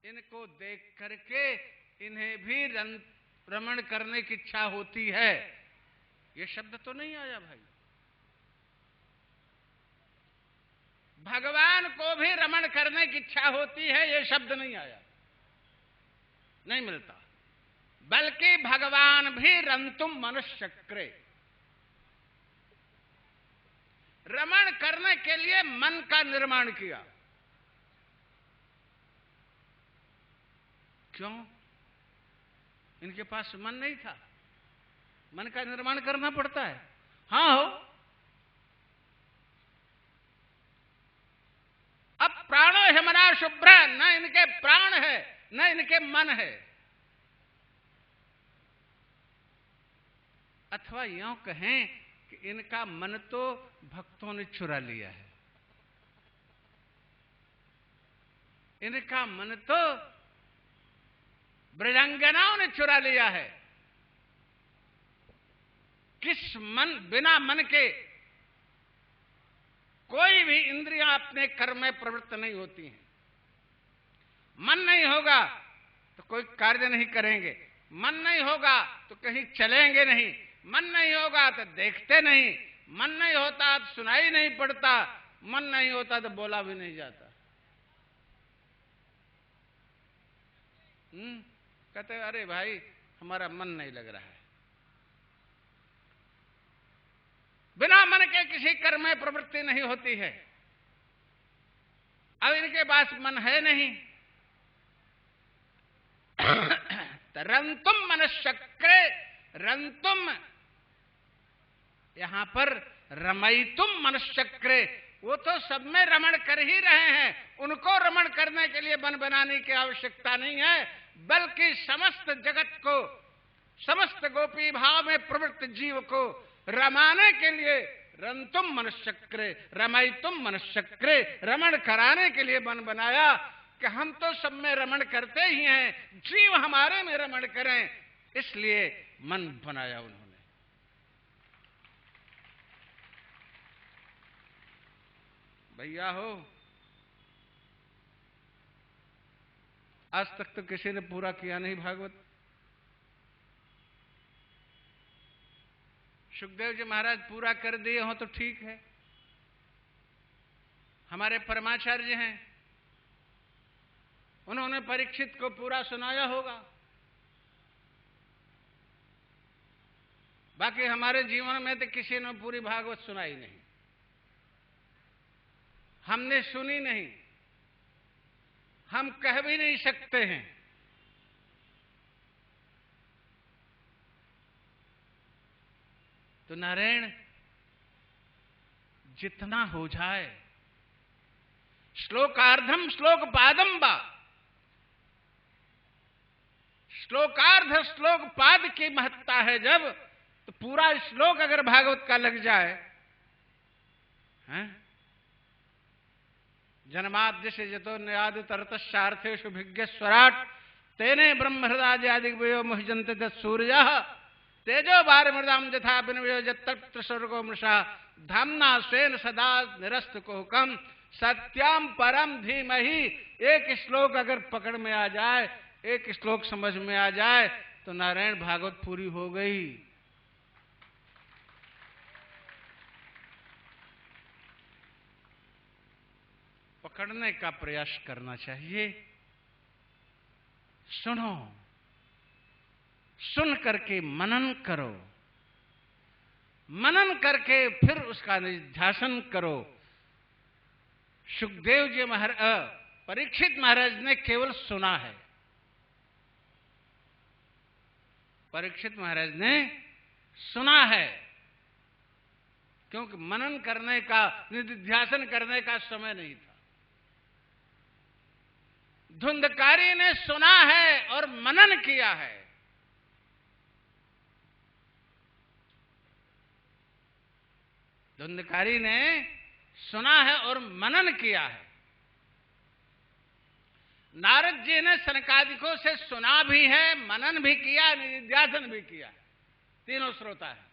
इनको देख करके इन्हें भी रमण करने की इच्छा होती है। ये शब्द तो नहीं आया भाई। भगवान को भी रमण करने की इच्छा होती है, ये शब्द नहीं आया, नहीं मिलता। बल्कि भगवान भी रंतुम मनुष्यक्रे, रमण करने के लिए मन का निर्माण किया। क्यों? इनके पास मन नहीं था, मन का निर्माण करना पड़ता है। हाँ हो, अब प्राणो हिमना शुभ्र, न इनके प्राण है न इनके मन है। अथवा यूं कहें कि इनका मन तो भक्तों ने चुरा लिया है, इनका मन तो ब्रजांगनाओं ने चुरा लिया है। किस मन, बिना मन के कोई भी इंद्रियां अपने कर्म में प्रवृत्त नहीं होती हैं। मन नहीं होगा तो कोई कार्य नहीं करेंगे, मन नहीं होगा तो कहीं चलेंगे नहीं, मन नहीं होगा तो देखते नहीं, मन नहीं होता तो सुनाई नहीं पड़ता, मन नहीं होता तो बोला भी नहीं जाता। कहते अरे भाई हमारा मन नहीं लग रहा है। बिना मन के किसी कर्म में प्रवृत्ति नहीं होती है। अब इनके पास मन है नहीं। रंतुम मनश्चक्रे, रंतुम यहां पर रमयितुम मनश्चक्रे, वो तो सब में रमण कर ही रहे हैं, उनको रमण करने के लिए मन बनाने की आवश्यकता नहीं है, बल्कि समस्त जगत को, समस्त गोपी भाव में प्रवृत्त जीव को रमाने के लिए रंतुम मनश्चक्रे, रमयितुम मनश्चक्रे, रमण कराने के लिए मन बनाया कि हम तो सब में रमण करते ही हैं, जीव हमारे में रमण करें, इसलिए मन बनाया उन्होंने। भैया हो, आज तक तो किसी ने पूरा किया नहीं भागवत। सुखदेव जी महाराज पूरा कर दिए हो तो ठीक है, हमारे परमाचार्य हैं, उन्होंने परीक्षित को पूरा सुनाया होगा। बाकी हमारे जीवन में तो किसी ने पूरी भागवत सुनाई नहीं, हमने सुनी नहीं, हम कह भी नहीं सकते हैं। तो नारायण जितना हो जाए, श्लोकार्धम श्लोक पादम बा, श्लोकार्ध श्लोक पाद की महत्ता है जब, तो पूरा श्लोक अगर भागवत का लग जाए, हैं? जन्माद्य से जतो न्याद तरतश्चार्थेषु भिज्ञस्वराट तेने ब्रह्म हृदय आदि वयो मुह्यन्ते तत्सूर्यः तेजो बार मृदाम यथा विनिमयो यत्र स्वर्गो मृषा धाम्ना स्वेन सदा निरस्तकुहकम सत्याम परम धीमहि। एक श्लोक अगर पकड़ में आ जाए, एक श्लोक समझ में आ जाए, तो नारायण भागवत पूरी हो गई। पकड़ने का प्रयास करना चाहिए। सुनो, सुन करके मनन करो, मनन करके फिर उसका निध्यासन करो। सुखदेव जी महाराज, परीक्षित महाराज ने केवल सुना है, परीक्षित महाराज ने सुना है, क्योंकि मनन करने का, निध्यासन करने का समय नहीं था। धुंधकारी ने सुना है और मनन किया है। धुंधकारी ने सुना है और मनन किया है। नारद जी ने सनकादिकों से सुना भी है, मनन भी किया, निध्यासन भी किया, तीनों श्रोता है।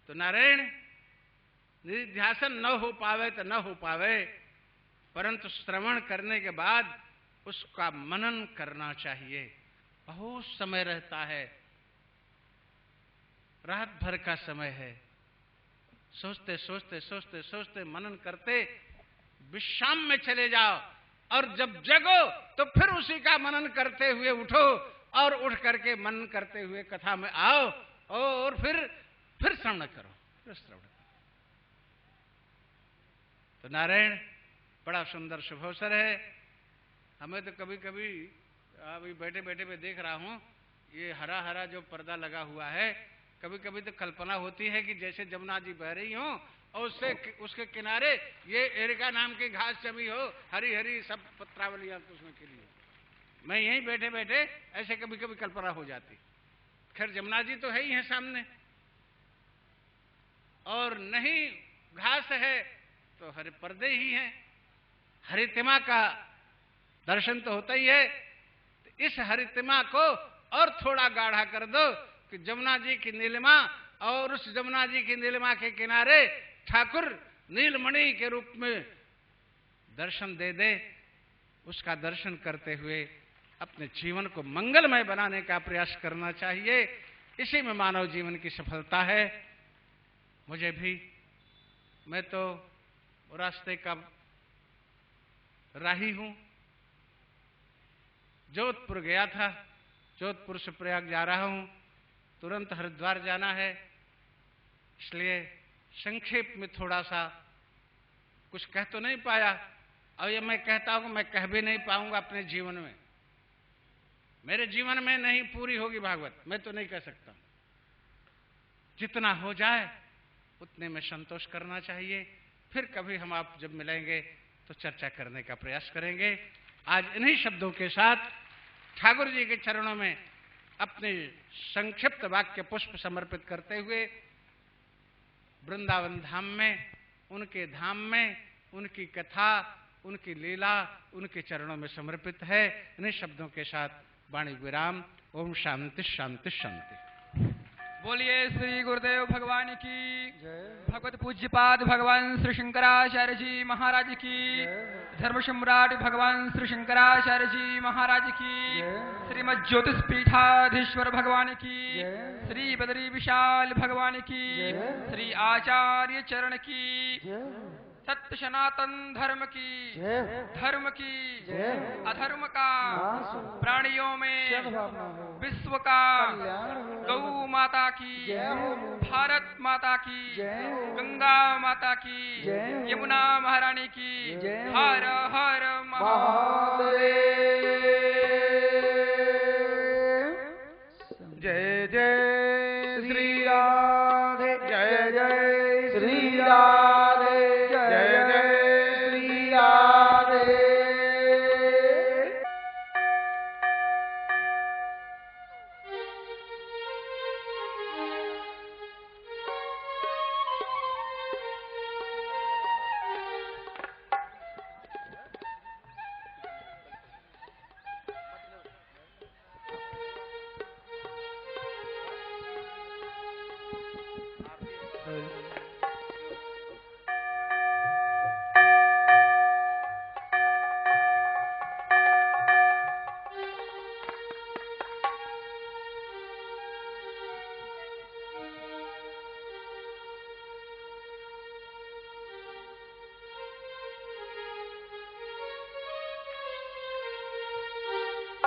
तो नारायण निध्यासन न हो पावे तो न हो पावे, परंतु श्रवण करने के बाद उसका मनन करना चाहिए। बहुत समय रहता है, रात भर का समय है, सोचते सोचते सोचते सोचते मनन करते विश्राम में चले जाओ, और जब जगो तो फिर उसी का मनन करते हुए उठो, और उठ करके मनन करते हुए कथा में आओ, और फिर श्रवण करो, फिर श्रवण करो। तो नारायण बड़ा सुंदर शुभ अवसर है। हमें तो कभी कभी अभी बैठे बैठे मैं देख रहा हूं, ये हरा हरा जो पर्दा लगा हुआ है, कभी कभी तो कल्पना होती है कि जैसे जमुना जी बह रही हो और उसके किनारे ये एरिका नाम की घास जमी हो, हरी हरी सब पत्रावलियां उसमें खिली हो। मैं यहीं बैठे बैठे ऐसे कभी कभी कल्पना हो जाती। खैर जमुना जी तो है ही है सामने, और नहीं घास है तो हरे पर्दे ही हैं, हरितिमा का दर्शन तो होता ही है। तो इस हरितिमा को और थोड़ा गाढ़ा कर दो कि जमुना जी की नीलिमा, और उस जमुना जी की नीलिमा के किनारे ठाकुर नीलमणि के रूप में दर्शन दे दे। उसका दर्शन करते हुए अपने जीवन को मंगलमय बनाने का प्रयास करना चाहिए। इसी में मानव जीवन की सफलता है। मुझे भी, मैं तो रास्ते का राही हूं। जोधपुर गया था, जोधपुर से प्रयाग जा रहा हूं, तुरंत हरिद्वार जाना है, इसलिए संक्षेप में थोड़ा सा कुछ कह तो नहीं पाया, और ये मैं कहता हूं मैं कह भी नहीं पाऊंगा अपने जीवन में। मेरे जीवन में नहीं पूरी होगी भागवत, मैं तो नहीं कह सकता। जितना हो जाए उतने में संतोष करना चाहिए। फिर कभी हम आप जब मिलेंगे तो चर्चा करने का प्रयास करेंगे। आज इन्हीं शब्दों के साथ ठाकुर जी के चरणों में अपने संक्षिप्त वाक्य पुष्प समर्पित करते हुए वृंदावन धाम में, उनके धाम में, उनकी कथा, उनकी लीला उनके चरणों में समर्पित है। इन्हीं शब्दों के साथ वाणी विराम। ओम शांति शांति शांति। बोलिए श्री गुरुदेव भगवान की भगवत पूज्यपाद भगवान श्री शंकराचार्य जी महाराज की, धर्म सम्राट भगवान श्री शंकराचार्य जी महाराज की, श्रीमद ज्योतिष पीठाधीश्वर भगवान की, श्री बद्री विशाल भगवान की, श्री आचार्य चरण की, सत्य सनातन धर्म की, धर्म की, अधर्म का, प्राणियों में विश्व का, गौ माता की, भारत माता की, गंगा माता की, यमुना महारानी की, हर हर महादेव। जय जय श्री राधे, जय जय श्री राधे, जय जय श्री राधे।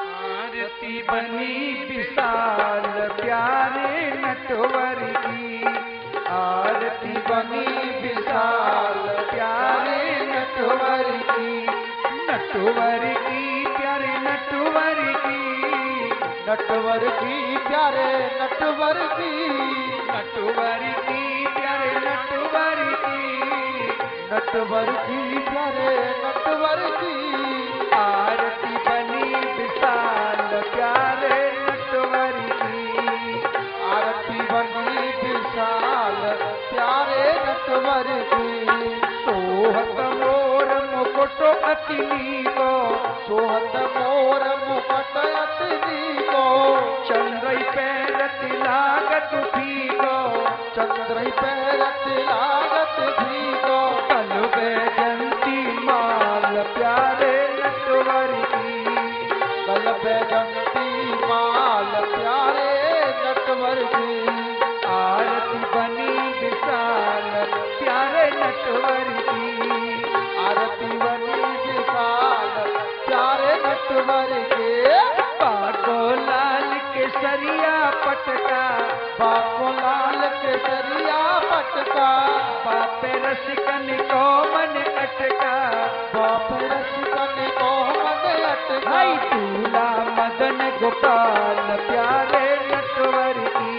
आरती बनी विशाल प्यारे नटवर की, आरती बनी विशाल प्यारे नटवर की, नटवर की प्यारे नटवर की, नटवर की प्यारे नटवर की, नटवर की प्यारे नटवर की, नटवर की प्यारे नटवर की। आरती बनी विशाल प्यारे नटवर की, आरती बनी विशाल प्यारे नटवर की। सोहत मोर मुकुट अतिनी को, सोहत मोर मुकुट अतिनी को, चंद्र पैरत लागत भी को, चंद्र पैरत लागत भी को, कल जयंती माल प्यारे नटवर की, गल बैजंती माल प्यारे नटवर की, आरती बनी विशाल प्यारे नटवर की, आरती बनी विशाल प्यारे नटवर के, बाको लाल केसरिया पटका, बाको लाल केसरिया पटका, बापे रसिकन को मन अटका, बापे रसिकन को मन अटका, भाई दूल्हा मदन गोपाल प्यारे नटवर की,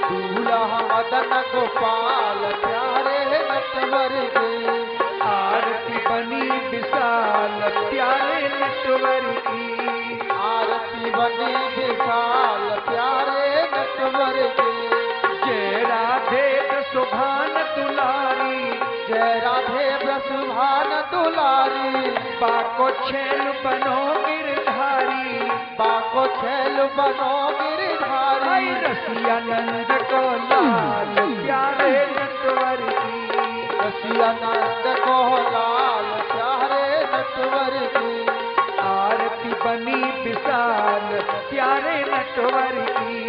दूल्हा मदन गोपाल प्यारे नटवर के, आरती बनी विशाल प्यारे नटवर की, आरती बनी विशाल प्यारे नटवर के, जय राधे सुभान दुलारी, जय राधे सुभान दुलारी, बाको छैल बनो गिरधारी, बाको छैल बनो गिरधारी, रसिया नंद को लाल प्यारे नटवर की, रसिया नंद को लाल प्यारे नटवर की, आरती बनी विशाल प्यारे नटवर की,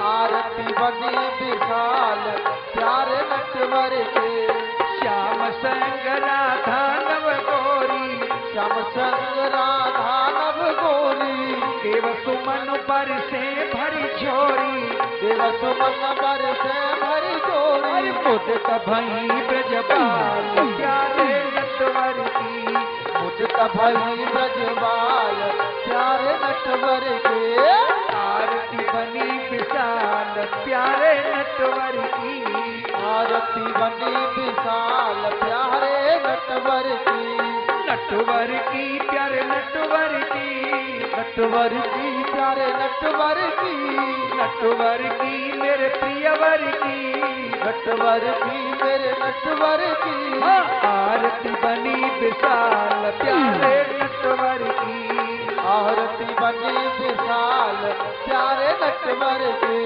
आरती बनी विशाल प्यारे नटवर के, श्याम संग राधा नव गोरी, श्याम संग राधा नव गोरी, देव सुमन पर से भरी झोरी, देव सुमन पर से भरी झोरी, मुझ भई ब्रजपाल प्यारे नटवर की, मुझ भई ब्रजपाल प्यारे नटवर के, आरती बनी विशाल प्यारे नटवर की, आरती बनी विशाल प्यारे नटवर की, नटवर की प्यारे नटवर की, नटवर की प्यारे नटवर की, नटवर की मेरे प्रियवर की, नटवर की मेरे नटवर की, आरती बनी विशाल प्यारे नटवर की, आरती बनी विशाल प्यारे नटवर के,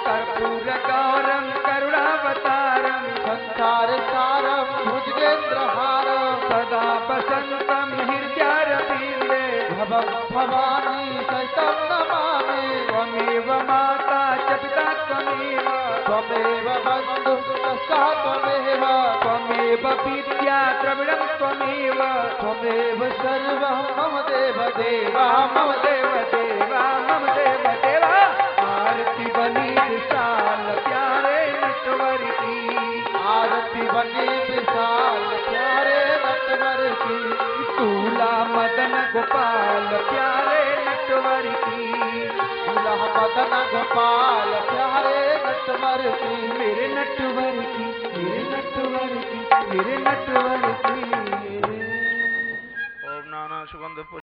कर्पूर गौरम करुणावतारम, संसार सारम भुजगेंद्रहारम, सदा वसंतम हृदयारविंदे, भवानी सहितं नमामि, त्वमेव माता च पिता त्वमेव, त्वमेव बन्धुः सखा त्वमेव, त्वमेव विद्या द्रविणं त्वमेव, त्वमेव सर्वं मम देव देवा, मम देव देवा, मम देव देवा, आरती बनी विशाल प्यारे नटवर की, आरती बनी विशाल प्यारे नटवर की, दूल्हा मदन गोपाल प्यारे नटवर की, दूल्हा मदन गोपाल प्यारे नटवर की, मेरे नटवर की, मेरे नटवर की, मेरे नटवर की। ओम नाना सुगंध